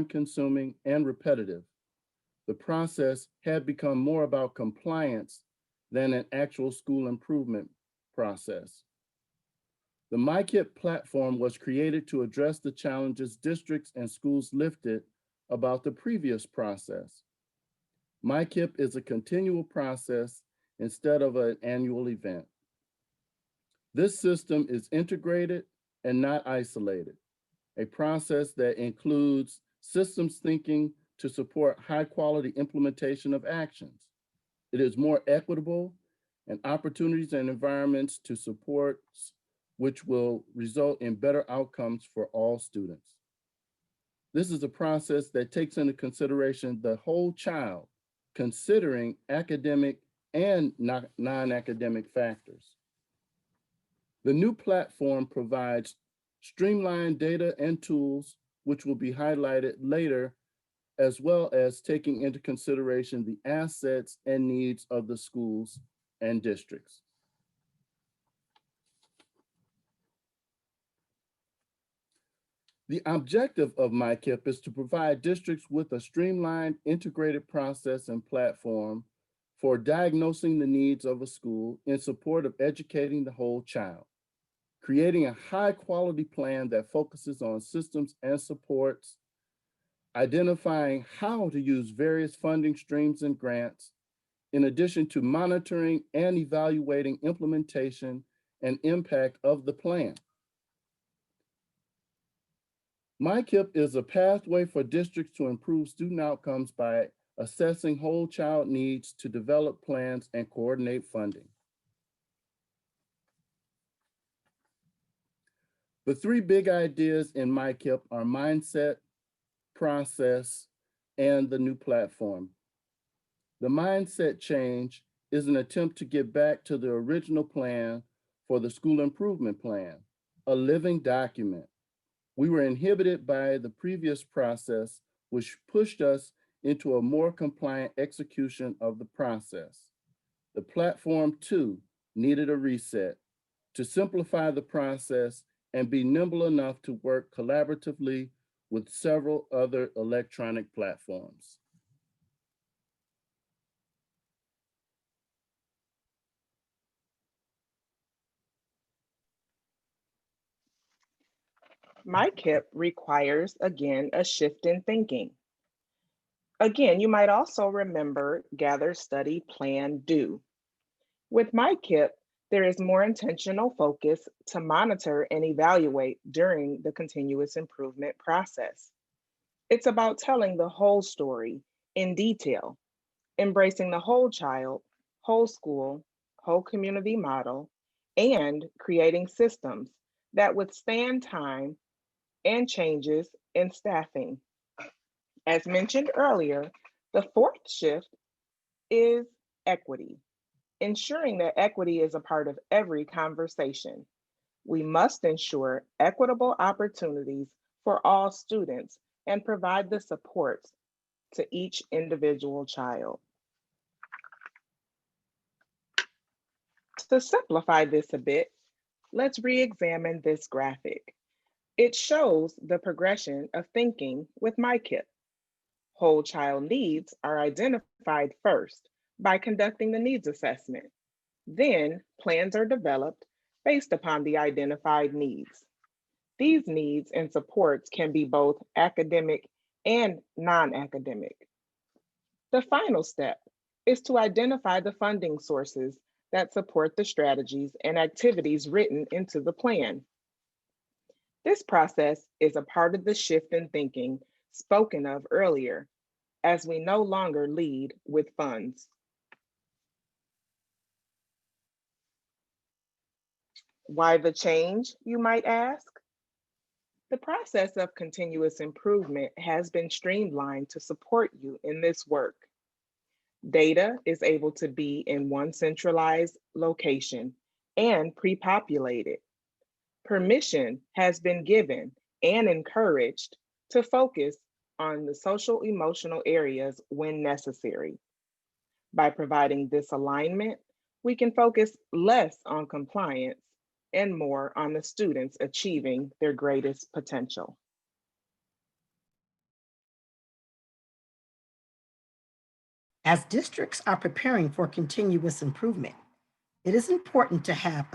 time-consuming and repetitive. The process had become more about compliance than an actual school improvement process. The MICIP platform was created to address the challenges districts and schools lifted about the previous process. MICIP is a continual process instead of an annual event. This system is integrated and not isolated, a process that includes systems thinking to support high-quality implementation of actions. It is more equitable and opportunities and environments to support which will result in better outcomes for all students. This is a process that takes into consideration the whole child, considering academic and non-academic factors. The new platform provides streamlined data and tools, which will be highlighted later, as well as taking into consideration the assets and needs of the schools and districts. The objective of MICIP is to provide districts with a streamlined, integrated process and platform for diagnosing the needs of a school in support of educating the whole child, creating a high-quality plan that focuses on systems and supports, identifying how to use various funding streams and grants, in addition to monitoring and evaluating implementation and impact of the plan. MICIP is a pathway for districts to improve student outcomes by assessing whole child needs to develop plans and coordinate funding. The three big ideas in MICIP are mindset, process, and the new platform. The mindset change is an attempt to get back to the original plan for the school improvement plan, a living document. We were inhibited by the previous process, which pushed us into a more compliant execution of the process. The platform, too, needed a reset to simplify the process and be nimble enough to work collaboratively with several other electronic platforms. MICIP requires, again, a shift in thinking. Again, you might also remember gather, study, plan, do. With MICIP, there is more intentional focus to monitor and evaluate during the continuous improvement process. It's about telling the whole story in detail, embracing the whole child, whole school, whole community model, and creating systems that withstand time and changes in staffing. As mentioned earlier, the fourth shift is equity, ensuring that equity is a part of every conversation. We must ensure equitable opportunities for all students and provide the supports to each individual child. To simplify this a bit, let's re-examine this graphic. It shows the progression of thinking with MICIP. Whole child needs are identified first by conducting the needs assessment. Then plans are developed based upon the identified needs. These needs and supports can be both academic and non-academic. The final step is to identify the funding sources that support the strategies and activities written into the plan. This process is a part of the shift in thinking spoken of earlier, as we no longer lead with funds. Why the change, you might ask? The process of continuous improvement has been streamlined to support you in this work. Data is able to be in one centralized location and pre-populated. Permission has been given and encouraged to focus on the social emotional areas when necessary. By providing this alignment, we can focus less on compliance and more on the students achieving their greatest potential. As districts are preparing for continuous improvement, it is important to have